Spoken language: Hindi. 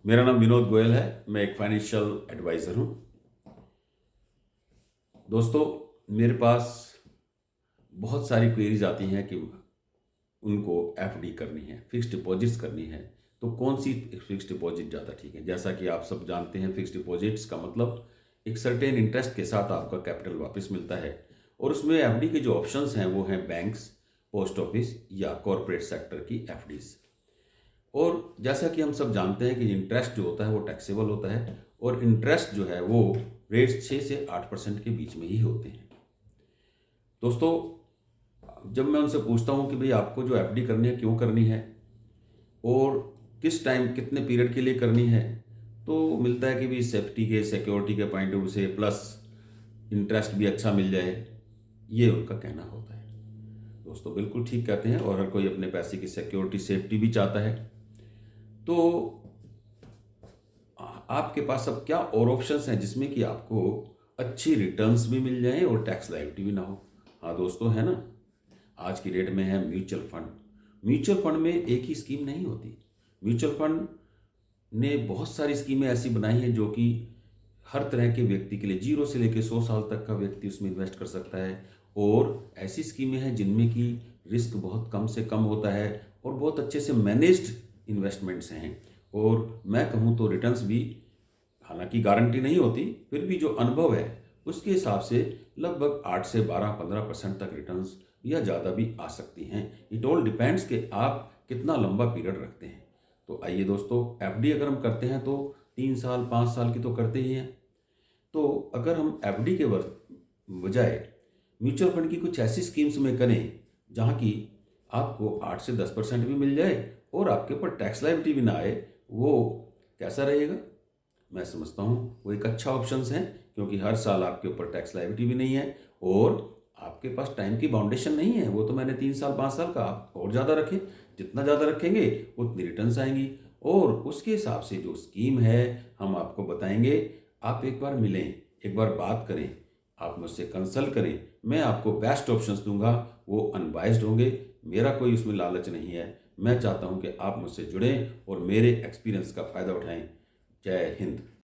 मेरा नाम विनोद गोयल है। मैं एक फाइनेंशियल एडवाइज़र हूँ। दोस्तों, मेरे पास बहुत सारी क्वेरीज आती हैं कि उनको एफडी करनी है, फिक्स्ड डिपॉजिट्स करनी है, तो कौन सी फिक्स्ड डिपॉजिट ज़्यादा ठीक है। जैसा कि आप सब जानते हैं, फिक्स्ड डिपॉजिट्स का मतलब एक सर्टेन इंटरेस्ट के साथ आपका कैपिटल वापस मिलता है। और उसमें एफडी के जो ऑप्शंस हैं वो हैं बैंक्स, पोस्ट ऑफिस या कॉरपोरेट सेक्टर की एफडीज। और जैसा कि हम सब जानते हैं कि इंटरेस्ट जो होता है वो टैक्सेबल होता है, और इंटरेस्ट जो है वो रेट 6 से 8% के बीच में ही होते हैं। दोस्तों, जब मैं उनसे पूछता हूँ कि भाई आपको जो एफडी करनी है क्यों करनी है और किस टाइम कितने पीरियड के लिए करनी है, तो मिलता है कि भी सेफ्टी के सिक्योरिटी के पॉइंट ऑफ व्यू से, प्लस इंटरेस्ट भी अच्छा मिल जाए, ये उनका कहना होता है। दोस्तों, बिल्कुल ठीक कहते हैं, और हर कोई अपने पैसे की सिक्योरिटी सेफ्टी भी चाहता है। तो आपके पास अब क्या और ऑप्शंस हैं जिसमें कि आपको अच्छी रिटर्न्स भी मिल जाएं और टैक्स लायबिलिटी भी ना हो। हाँ दोस्तों, है ना। आज की डेट में है म्यूचुअल फंड। म्यूचुअल फंड में एक ही स्कीम नहीं होती। म्यूचुअल फंड ने बहुत सारी स्कीमें ऐसी बनाई हैं जो कि हर तरह के व्यक्ति के लिए, 0 से लेकर 100 साल तक का व्यक्ति उसमें इन्वेस्ट कर सकता है। और ऐसी स्कीमें हैं जिनमें कि रिस्क बहुत कम से कम होता है और बहुत अच्छे से मैनेज्ड इन्वेस्टमेंट्स हैं। और मैं कहूँ तो रिटर्न्स भी, हालांकि गारंटी नहीं होती, फिर भी जो अनुभव है उसके हिसाब से लगभग 8 से 12-15% तक रिटर्न्स या ज़्यादा भी आ सकती हैं। इट ऑल डिपेंड्स कि आप कितना लंबा पीरियड रखते हैं। तो आइए दोस्तों, एफडी अगर हम करते हैं तो 3 साल 5 साल की तो करते ही हैं। तो अगर हम एफडी के बजाय म्यूचुअल फंड की कुछ ऐसी स्कीम्स में करें जहाँ की आपको 8 से 10% भी मिल जाए और आपके ऊपर टैक्स लायबिलिटी भी ना आए, वो कैसा रहेगा। मैं समझता हूँ वो एक अच्छा ऑप्शंस है, क्योंकि हर साल आपके ऊपर टैक्स लायबिलिटी भी नहीं है और आपके पास टाइम की बाउंडेशन नहीं है। वो तो मैंने 3 साल 5 साल का, आप और ज़्यादा रखें, जितना ज़्यादा रखेंगे उतनी रिटर्न्स आएंगी। और उसके हिसाब से जो स्कीम है हम आपको बताएंगे। आप एक बार मिलें, एक बार बात करें, आप मुझसे कंसल्ट करें, मैं आपको बेस्ट ऑप्शंस दूंगा। वो अनबाइज्ड होंगे, मेरा कोई उसमें लालच नहीं है। मैं चाहता हूं कि आप मुझसे जुड़ें और मेरे एक्सपीरियंस का फ़ायदा उठाएं। जय हिंद।